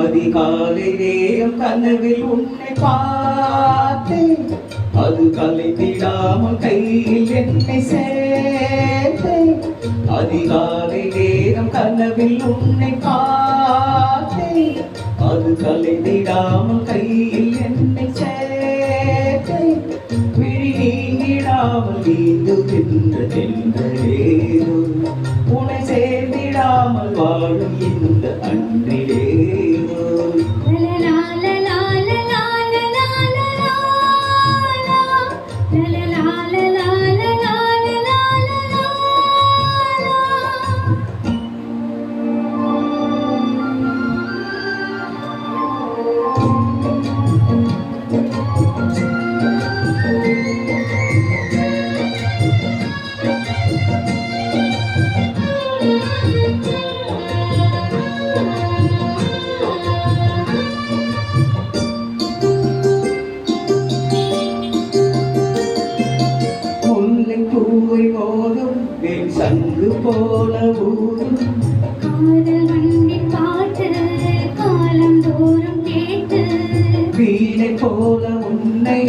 அதிகாலை நேரம் கனவில் உன்னை பார்த்தேன், அது கலைந்திடாமல் கையில் என்னை சேர்த்தேன். அதிகாலை நேரம் கனவில் உன்னை பார்த்தேன், அது கலைந்திடாமல் கையில் என்னை சேர்த்தேன். விழி நீங்கிடாமல் நீந்துகின்ற தென்றலேதோ, உன்னை சேர்ந்திடாமல் வாழும் இந்த அன்றிலே பூவை போதும் என் சங்கு போல ஊரும் காதல் வண்டி பாட்டு காலம் தோறும் கேட்டு வீணை போல உன்னை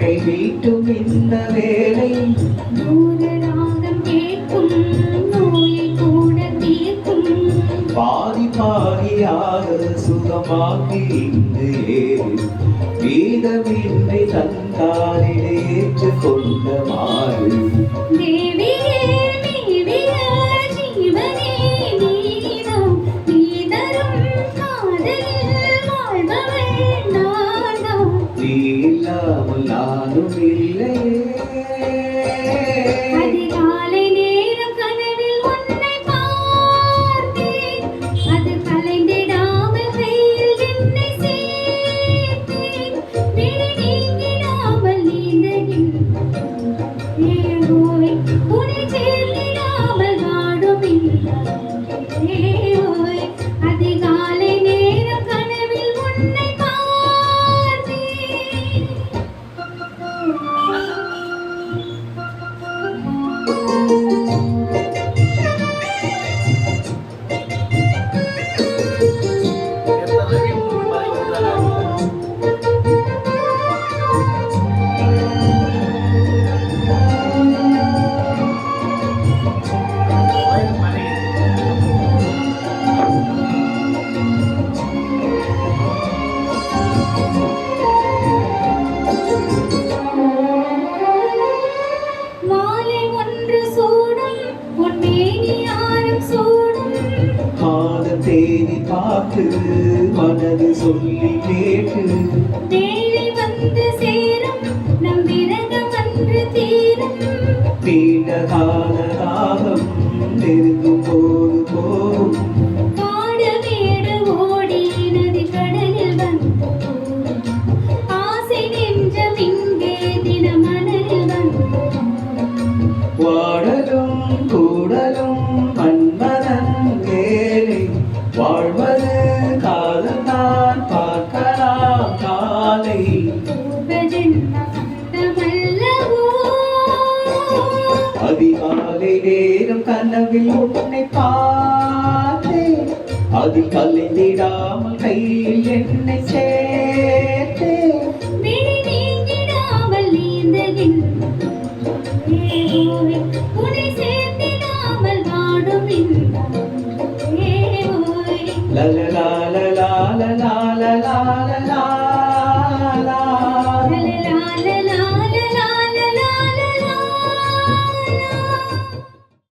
கை வீட்டும் இந்த வேளை தூர ராகம் கேட்கும் நோயை கூட தீர்க்கும் பாதி பாதியாக சுகமாக்கி இங்கு வீதமின்றி தந்தாலே ஏற்றுக்கொண்ட மாறு இல்லாமல் நானும் இல்லையே. அதிகாலை நேரம் கனவில் உன்னை பார்த்தேன், அது கலைந்திடாமல் கையில் என்னை சேர்த்தேன். விழி நீங்கிடாமல் நீந்துகின்றேன், உன்னை சேர்ந்திடாமல் வாடும் இல்லை. அதிகாலை நேரம் கனவில் உன்னை தேடி பார்த்து மனது சொல்லி கேட்டு தேடி வந்து சேரும் நம் விரதம் அன்று தீரும். நீண்ட கால தாகம் நெருங்கும் போது போகும் காடு மேடு ஓடி நதி கடலில் வந்து ஆசை நெஞ்சம் இங்கே தினமனதில் வந்து வாடலும் கூடலும் மன்மதன் வேலை வாழ்வது காலத்தான் பார்க்கலாம் காலை அதிகாலை நேரம் கனவில் உன்னை பார்த்தேன், அது கலைந்திடாமல் கையில் என்னை சேர்த்தேன். விழி நீங்கிடாமல் நீந்துகின்றேன், உன்னை சேர்ந்திடாமல் வாடும் la la la la la la la la la